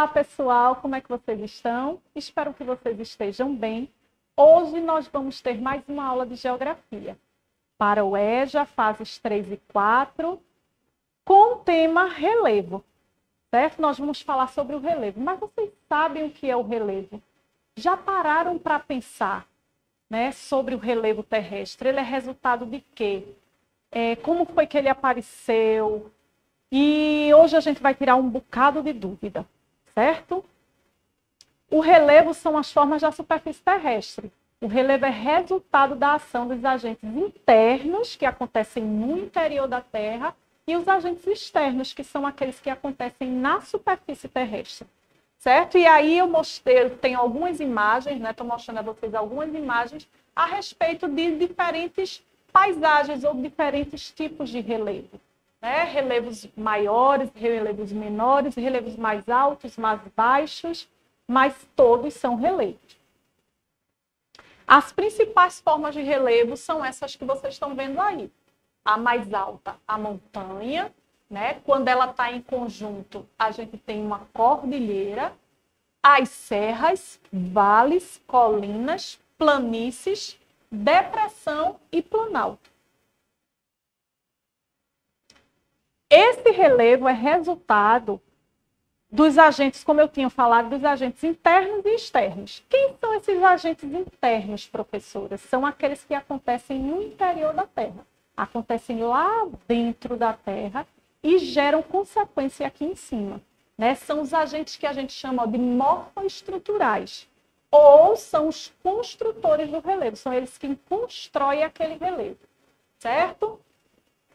Olá, pessoal, como é que vocês estão? Espero que vocês estejam bem. Hoje nós vamos ter mais uma aula de geografia para o EJA, fases 3 e 4, com o tema relevo, certo? Nós vamos falar sobre o relevo, mas vocês sabem o que é o relevo? Já pararam para pensar, né, sobre o relevo terrestre? Ele é resultado de quê? Como foi que ele apareceu? E hoje a gente vai tirar um bocado de dúvida, certo? O relevo são as formas da superfície terrestre. O relevo é resultado da ação dos agentes internos, que acontecem no interior da Terra, e os agentes externos, que são aqueles que acontecem na superfície terrestre, certo? E aí eu tenho algumas imagens, né? Estou mostrando a vocês algumas imagens a respeito de diferentes paisagens ou diferentes tipos de relevo. Né? Relevos maiores, relevos menores, relevos mais altos, mais baixos, mas todos são relevos. As principais formas de relevo são essas que vocês estão vendo aí. A mais alta, a montanha, né? Quando ela está em conjunto, a gente tem uma cordilheira, as serras, vales, colinas, planícies, depressão e planalto. Esse relevo é resultado dos agentes, como eu tinha falado, dos agentes internos e externos. Quem são esses agentes internos, professoras? São aqueles que acontecem no interior da Terra. Acontecem lá dentro da Terra e geram consequência aqui em cima. Né? São os agentes que a gente chama de morfoestruturais. Ou são os construtores do relevo. São eles que constroem aquele relevo. Certo?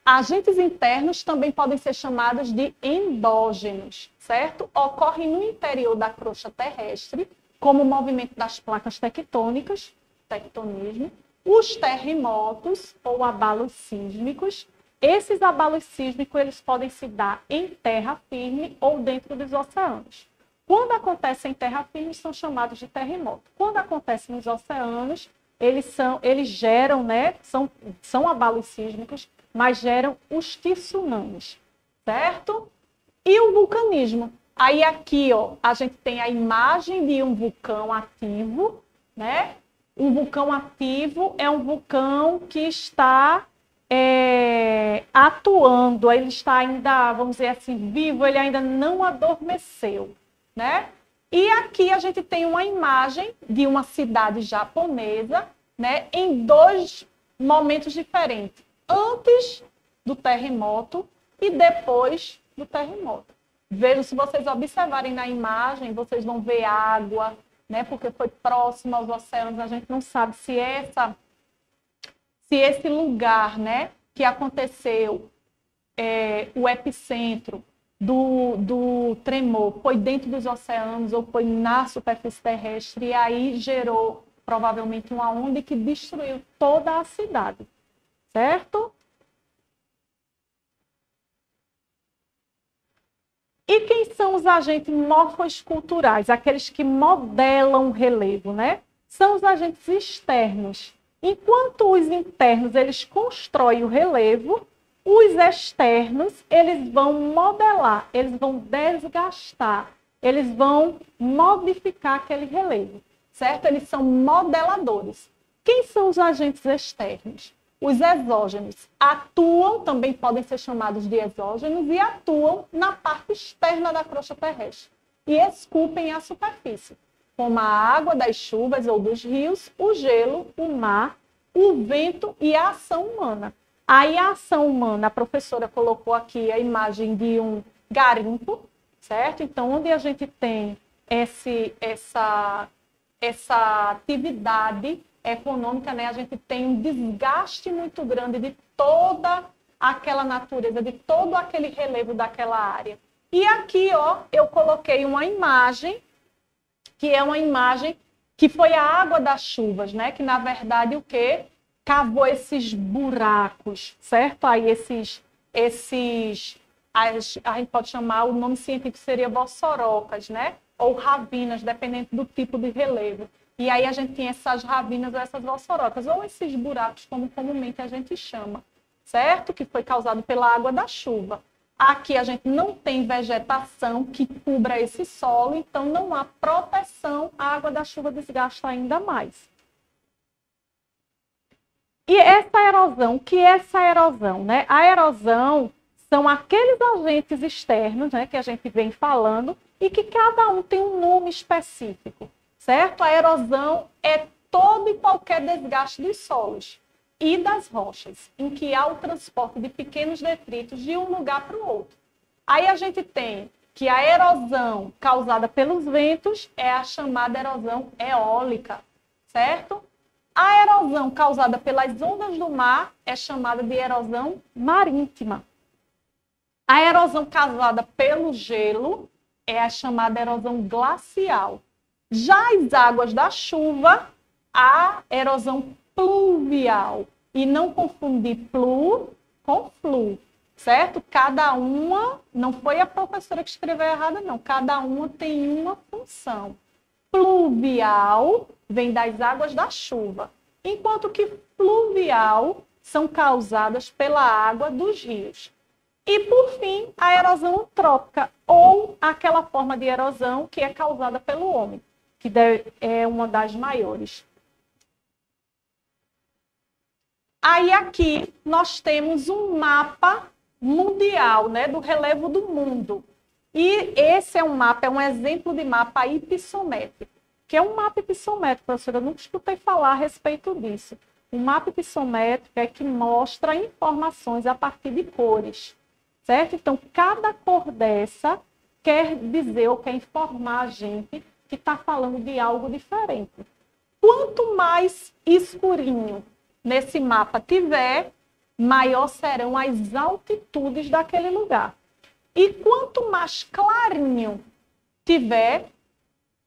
Agentes internos também podem ser chamados de endógenos, certo? Ocorrem no interior da crosta terrestre, como o movimento das placas tectônicas, tectonismo, os terremotos ou abalos sísmicos. Esses abalos sísmicos eles podem se dar em terra firme ou dentro dos oceanos. Quando acontecem em terra firme, são chamados de terremoto. Quando acontecem nos oceanos, eles geram, né? São abalos sísmicos, mas geram os tsunamis, certo? E o vulcanismo. Aí aqui, ó, a gente tem a imagem de um vulcão ativo, né? Um vulcão ativo é um vulcão que está atuando, ele está ainda, vamos dizer assim, vivo, ele ainda não adormeceu, né? E aqui a gente tem uma imagem de uma cidade japonesa, né? Em dois momentos diferentes. Antes do terremoto e depois do terremoto. Vejam, se vocês observarem na imagem, vocês vão ver água, né? Porque foi próximo aos oceanos, a gente não sabe se esse lugar, né, que aconteceu, o epicentro do tremor, foi dentro dos oceanos ou foi na superfície terrestre, e aí gerou provavelmente uma onda que destruiu toda a cidade. Certo? E quem são os agentes morfoesculturais? Aqueles que modelam o relevo, né? São os agentes externos. Enquanto os internos eles constroem o relevo, os externos eles vão modelar, eles vão desgastar, eles vão modificar aquele relevo, certo? Eles são modeladores. Quem são os agentes externos? Os exógenos atuam, também podem ser chamados de exógenos, e atuam na parte externa da crosta terrestre e esculpem a superfície, como a água das chuvas ou dos rios, o gelo, o mar, o vento e a ação humana. Aí a ação humana, a professora colocou aqui a imagem de um garimpo, certo? Então, onde a gente tem essa atividade econômica, né, a gente tem um desgaste muito grande de toda aquela natureza, de todo aquele relevo daquela área. E aqui, ó, eu coloquei uma imagem, que é uma imagem que foi a água das chuvas, né, que na verdade o quê? Cavou esses buracos, certo? Aí a gente pode chamar, o nome científico seria vossorocas, né? Ou ravinas, dependendo do tipo de relevo. E aí a gente tem essas ravinas ou essas vossorocas, ou esses buracos, como comumente a gente chama, certo? Que foi causado pela água da chuva. Aqui a gente não tem vegetação que cubra esse solo, então não há proteção, a água da chuva desgasta ainda mais. E essa erosão, o que é essa erosão, né? A erosão são aqueles agentes externos, né, que a gente vem falando e que cada um tem um nome específico, certo? A erosão é todo e qualquer desgaste dos solos e das rochas, em que há o transporte de pequenos detritos de um lugar para o outro. Aí a gente tem que a erosão causada pelos ventos é a chamada erosão eólica, certo? A erosão causada pelas ondas do mar é chamada de erosão marítima. A erosão causada pelo gelo é a chamada erosão glacial. Já as águas da chuva, a erosão pluvial. E não confundir plu com flu, certo? Cada uma, não foi a professora que escreveu errado, não. Cada uma tem uma função. Pluvial vem das águas da chuva, enquanto que fluvial são causadas pela água dos rios. E, por fim, a erosão antrópica, ou aquela forma de erosão que é causada pelo homem, que é uma das maiores. Aí aqui nós temos um mapa mundial, né, do relevo do mundo. E esse é um mapa, é um exemplo de mapa hipissométrico. Que é um mapa hipissométrico, professora, eu nunca escutei falar a respeito disso. Um mapa hipissométrico é que mostra informações a partir de cores, certo? Então, cada cor dessa quer dizer ou quer informar a gente que está falando de algo diferente. Quanto mais escurinho nesse mapa tiver, maior serão as altitudes daquele lugar. E quanto mais clarinho tiver,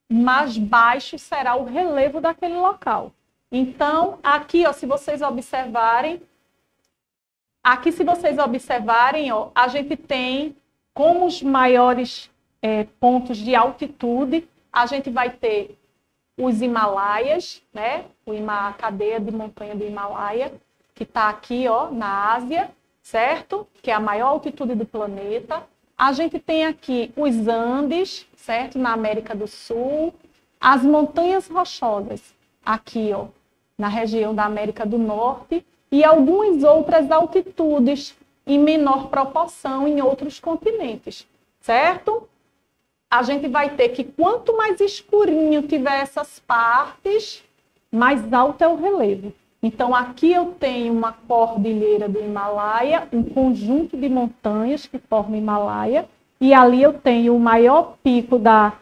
mais baixo será o relevo daquele local. Então, aqui, ó, se vocês observarem, ó, a gente tem como os maiores pontos de altitude, a gente vai ter os Himalaias, né? A cadeia de montanha do Himalaia, que está aqui, ó, na Ásia, certo? Que é a maior altitude do planeta. A gente tem aqui os Andes, certo? Na América do Sul. As montanhas rochosas, aqui, ó, na região da América do Norte. E algumas outras altitudes em menor proporção em outros continentes, certo? A gente vai ter que, quanto mais escurinho tiver essas partes, mais alto é o relevo. Então, aqui eu tenho uma cordilheira do Himalaia, um conjunto de montanhas que formam o Himalaia, e ali eu tenho o maior pico da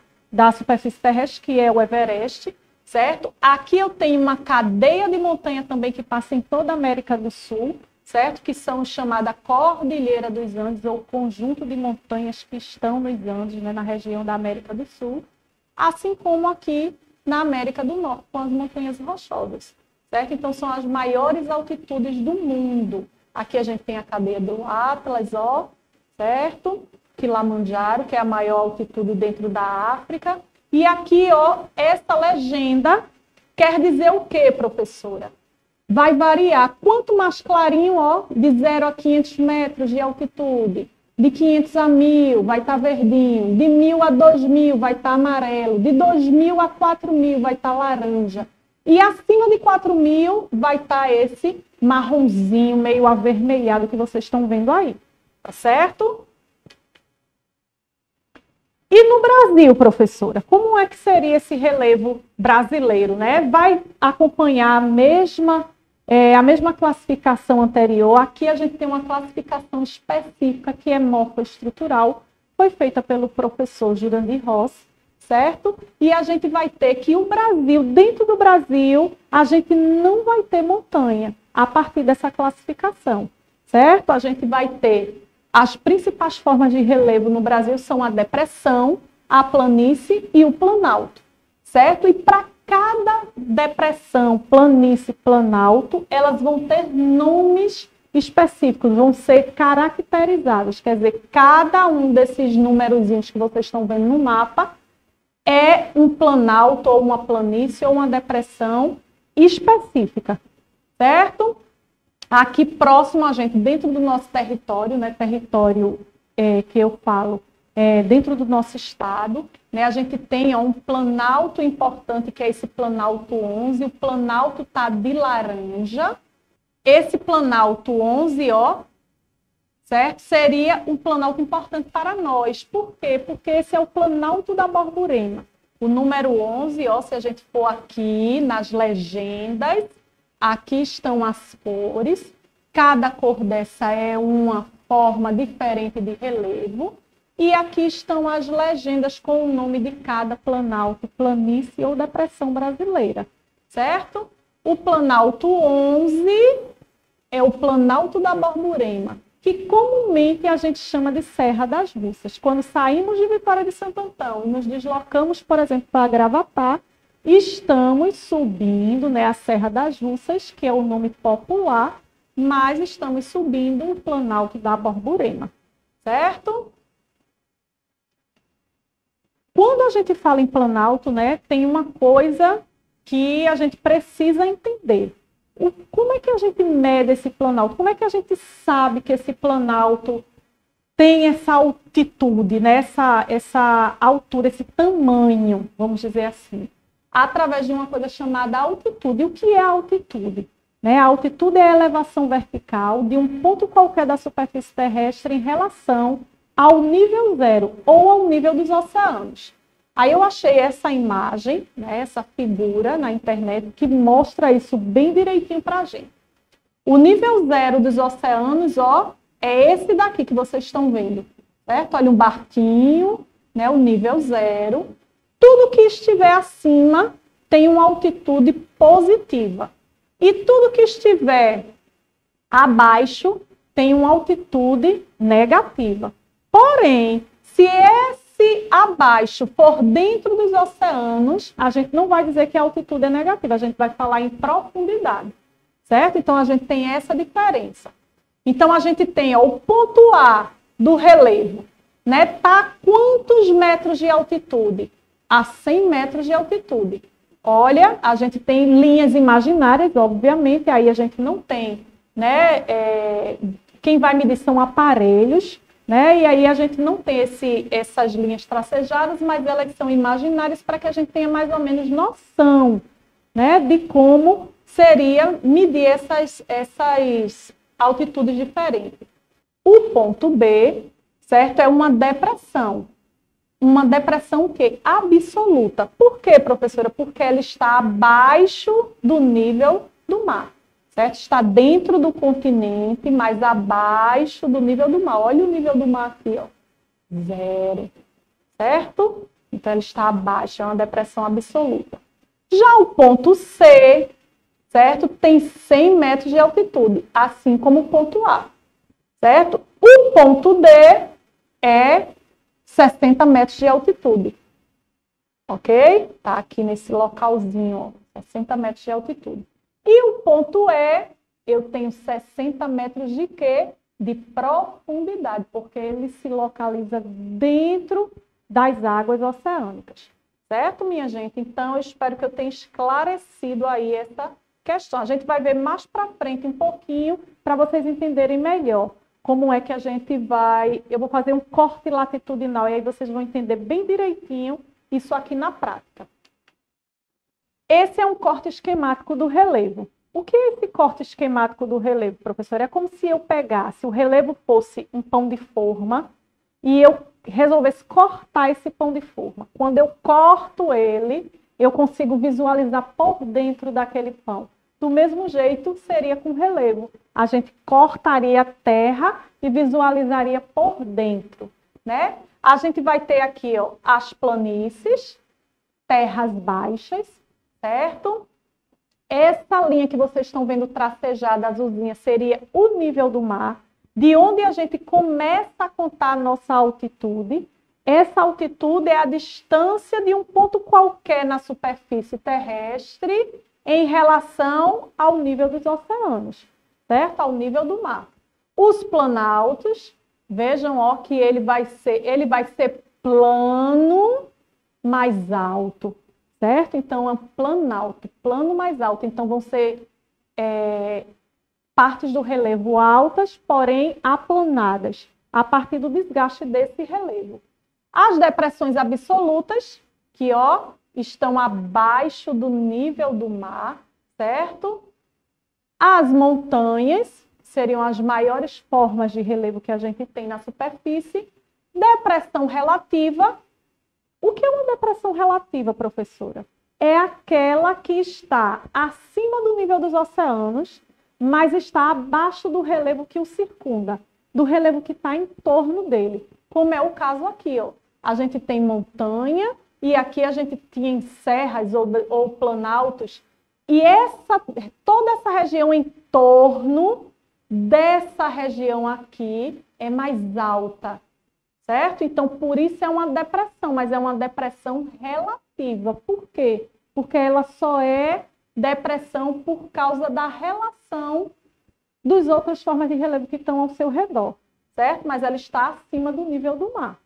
superfície terrestre, que é o Everest, certo? Aqui eu tenho uma cadeia de montanha também que passa em toda a América do Sul, certo? Que são chamada Cordilheira dos Andes, ou conjunto de montanhas que estão nos Andes, né, na região da América do Sul, assim como aqui na América do Norte, com as montanhas rochosas, certo? Então, são as maiores altitudes do mundo. Aqui a gente tem a cadeia do Atlas, ó, certo? Kilimanjaro, que é a maior altitude dentro da África. E aqui, ó, essa legenda quer dizer o quê, professora? Vai variar. Quanto mais clarinho, ó, de 0 a 500 metros de altitude, de 500 a 1.000 vai estar verdinho, de 1.000 a 2.000 vai estar amarelo, de 2.000 a 4.000 vai estar laranja. E acima de 4.000 vai estar esse marronzinho meio avermelhado que vocês estão vendo aí, tá certo? E no Brasil, professora, como é que seria esse relevo brasileiro, né? Vai acompanhar a mesma classificação anterior. Aqui a gente tem uma classificação específica que é morfoestrutural, foi feita pelo professor Jurandir Rossi, certo? E a gente vai ter que o Brasil, dentro do Brasil, a gente não vai ter montanha a partir dessa classificação, certo? A gente vai ter as principais formas de relevo no Brasil são a depressão, a planície e o planalto, certo? E para cada depressão, planície, planalto, elas vão ter nomes específicos, vão ser caracterizadas. Quer dizer, cada um desses numerozinhos que vocês estão vendo no mapa é um planalto, ou uma planície, ou uma depressão específica, certo? Aqui próximo a gente, dentro do nosso território, né, território que eu falo dentro do nosso estado, né? A gente tem um planalto importante, que é esse Planalto 11, o Planalto tá de laranja. Esse Planalto 11, ó, certo? Seria um planalto importante para nós. Por quê? Porque esse é o Planalto da Borborema. O número 11, ó, se a gente for aqui nas legendas, aqui estão as cores. Cada cor dessa é uma forma diferente de relevo. E aqui estão as legendas com o nome de cada planalto, planície ou depressão brasileira, certo? O Planalto 11 é o Planalto da Borborema, que comumente a gente chama de Serra das Russas. Quando saímos de Vitória de Santo Antão e nos deslocamos, por exemplo, para Gravatá, estamos subindo, né, a Serra das Russas, que é o nome popular, mas estamos subindo o Planalto da Borborema, certo? Quando a gente fala em planalto, né, tem uma coisa que a gente precisa entender. Como é que a gente mede esse planalto? Como é que a gente sabe que esse planalto tem essa altitude, né, essa altura, esse tamanho, vamos dizer assim? Através de uma coisa chamada altitude. O que é a altitude? Né? A altitude é a elevação vertical de um ponto qualquer da superfície terrestre em relação ao nível zero ou ao nível dos oceanos. Aí eu achei essa imagem, né, essa figura na internet que mostra isso bem direitinho para a gente. O nível zero dos oceanos, ó, é esse daqui que vocês estão vendo, certo? Olha um barquinho, né, o nível zero. Tudo que estiver acima tem uma altitude positiva. E tudo que estiver abaixo tem uma altitude negativa. Porém, se esse abaixo for dentro dos oceanos, a gente não vai dizer que a altitude é negativa, a gente vai falar em profundidade, certo? Então, a gente tem essa diferença. Então, a gente tem, ó, o ponto A do relevo, né? Tá a quantos metros de altitude? A 100 metros de altitude. Olha, a gente tem linhas imaginárias, obviamente, aí a gente não tem, né? Quem vai medir são aparelhos, né? E aí a gente não tem essas linhas tracejadas, mas elas são imaginárias para que a gente tenha mais ou menos noção, né, de como seria medir essas altitudes diferentes. O ponto B, certo, é uma depressão. Uma depressão o quê? Absoluta. Por quê, professora? Porque ela está abaixo do nível do mar. Certo? Está dentro do continente, mas abaixo do nível do mar. Olha o nível do mar aqui, ó. 0. Certo? Então, ela está abaixo, é uma depressão absoluta. Já o ponto C, certo? Tem 100 metros de altitude, assim como o ponto A. Certo? O ponto D é 60 metros de altitude. Ok? Tá aqui nesse localzinho, ó. 60 metros de altitude. E o ponto E, eu tenho 60 metros de quê? De profundidade, porque ele se localiza dentro das águas oceânicas. Certo, minha gente? Então, eu espero que eu tenha esclarecido aí essa questão. A gente vai ver mais para frente um pouquinho, para vocês entenderem melhor como é que a gente vai... Eu vou fazer um corte latitudinal, e aí vocês vão entender bem direitinho isso aqui na prática. Esse é um corte esquemático do relevo. O que é esse corte esquemático do relevo, professor? É como se eu pegasse, o relevo fosse um pão de forma e eu resolvesse cortar esse pão de forma. Quando eu corto ele, eu consigo visualizar por dentro daquele pão. Do mesmo jeito, seria com relevo. A gente cortaria a terra e visualizaria por dentro, né? A gente vai ter aqui, ó, as planícies, terras baixas, certo? Essa linha que vocês estão vendo tracejada, azulzinha, seria o nível do mar, de onde a gente começa a contar a nossa altitude. Essa altitude é a distância de um ponto qualquer na superfície terrestre em relação ao nível dos oceanos, certo? Ao nível do mar. Os planaltos, vejam, ó, que ele vai ser plano mais alto. Certo? Então, é um planalto, plano mais alto. Então, vão ser partes do relevo altas, porém aplanadas. a partir do desgaste desse relevo. As depressões absolutas, que ó, estão abaixo do nível do mar, certo? As montanhas seriam as maiores formas de relevo que a gente tem na superfície. Depressão relativa. O que é uma depressão relativa, professora? É aquela que está acima do nível dos oceanos, mas está abaixo do relevo que o circunda, do relevo que está em torno dele, como é o caso aqui, ó. A gente tem montanha e aqui a gente tinha serras ou planaltos, e toda essa região em torno dessa região aqui é mais alta, certo? Então, por isso é uma depressão, mas é uma depressão relativa. Por quê? Porque ela só é depressão por causa da relação das outras formas de relevo que estão ao seu redor, certo? Mas ela está acima do nível do mar.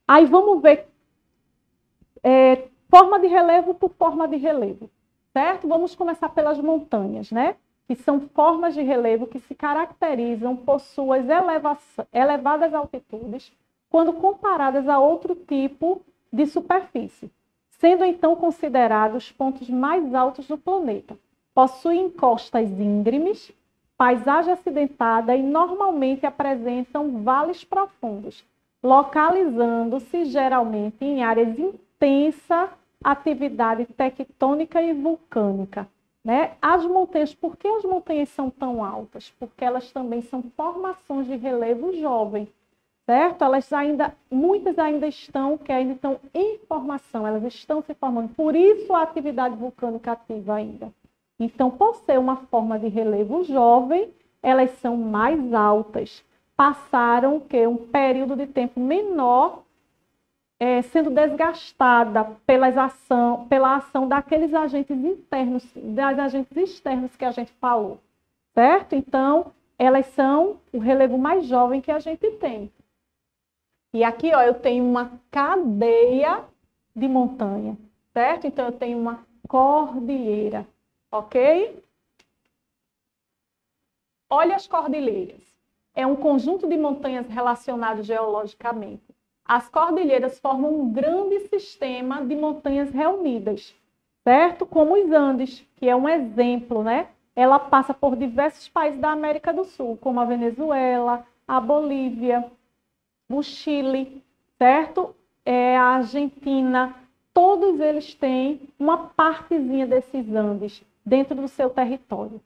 Aí vamos ver forma de relevo por forma de relevo, certo? Vamos começar pelas montanhas, né? Que são formas de relevo que se caracterizam por suas elevadas altitudes quando comparadas a outro tipo de superfície, sendo então considerados os pontos mais altos do planeta. Possuem costas íngremes, paisagem acidentada e normalmente apresentam vales profundos, localizando-se geralmente em áreas de intensa atividade tectônica e vulcânica. Né? As montanhas, por que as montanhas são tão altas? Porque elas também são formações de relevo jovem, certo? Muitas ainda estão em formação, elas estão se formando, por isso a atividade vulcânica ativa ainda. Então, por ser uma forma de relevo jovem, elas são mais altas. Passaram um período de tempo menor sendo desgastada pela ação daqueles agentes internos, das agentes externos que a gente falou, certo? Então, elas são o relevo mais jovem que a gente tem. E aqui, ó, eu tenho uma cadeia de montanha, certo? Então, eu tenho uma cordilheira, ok? Olha as cordilheiras. É um conjunto de montanhas relacionadas geologicamente. As cordilheiras formam um grande sistema de montanhas reunidas, certo? Como os Andes, que é um exemplo, né? Ela passa por diversos países da América do Sul, como a Venezuela, a Bolívia, o Chile, certo? A Argentina, todos eles têm uma partezinha desses Andes dentro do seu território.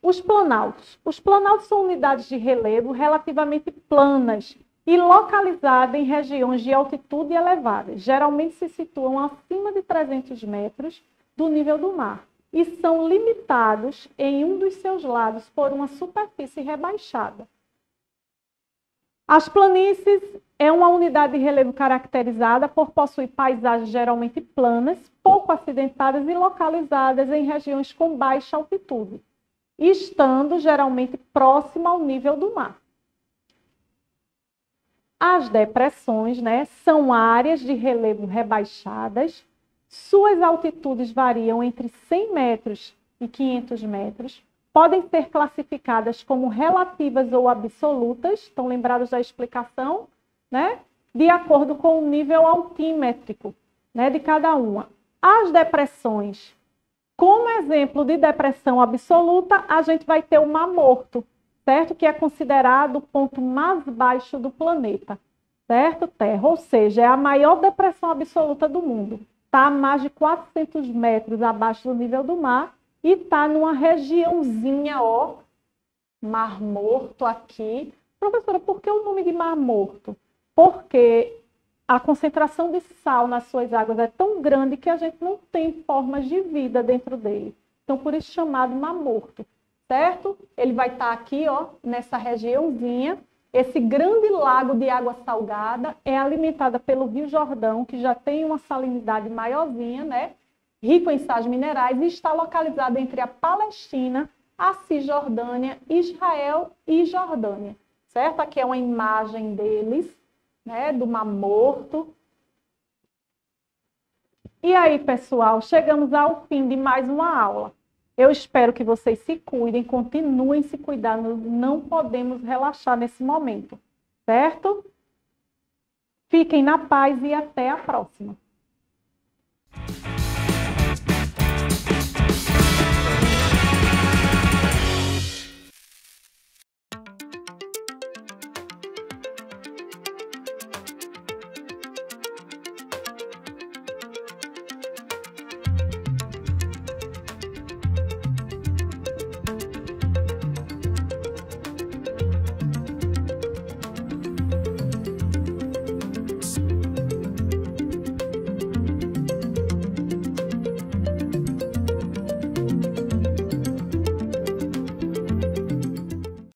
Os planaltos. Os planaltos são unidades de relevo relativamente planas e localizadas em regiões de altitude elevada. Geralmente se situam acima de 300 metros do nível do mar e são limitados em um dos seus lados por uma superfície rebaixada. As planícies é uma unidade de relevo caracterizada por possuir paisagens geralmente planas, pouco acidentadas e localizadas em regiões com baixa altitude, estando geralmente próxima ao nível do mar. As depressões, né, são áreas de relevo rebaixadas, suas altitudes variam entre 100 metros e 500 metros, podem ser classificadas como relativas ou absolutas, estão lembrados da explicação, né, de acordo com o nível altímetrico, né, de cada uma. As depressões, como exemplo de depressão absoluta, a gente vai ter o Mar Morto, certo? Que é considerado o ponto mais baixo do planeta, certo? Terra, ou seja, é a maior depressão absoluta do mundo. Está a mais de 400 metros abaixo do nível do mar e está numa regiãozinha, ó, Mar Morto aqui. Professora, por que o nome de Mar Morto? Porque a concentração de sal nas suas águas é tão grande que a gente não tem formas de vida dentro dele. Então, por isso chamado Mar Morto. Certo? Ele vai estar aqui, ó, nessa regiãozinha. Esse grande lago de água salgada é alimentada pelo Rio Jordão, que já tem uma salinidade maiorzinha, né? Rico em sais minerais, e está localizado entre a Palestina, a Cisjordânia, Israel e Jordânia. Certo? Aqui é uma imagem deles, né? Do Mar Morto. E aí, pessoal, chegamos ao fim de mais uma aula. Eu espero que vocês se cuidem, continuem se cuidando, não podemos relaxar nesse momento, certo? Fiquem na paz e até a próxima.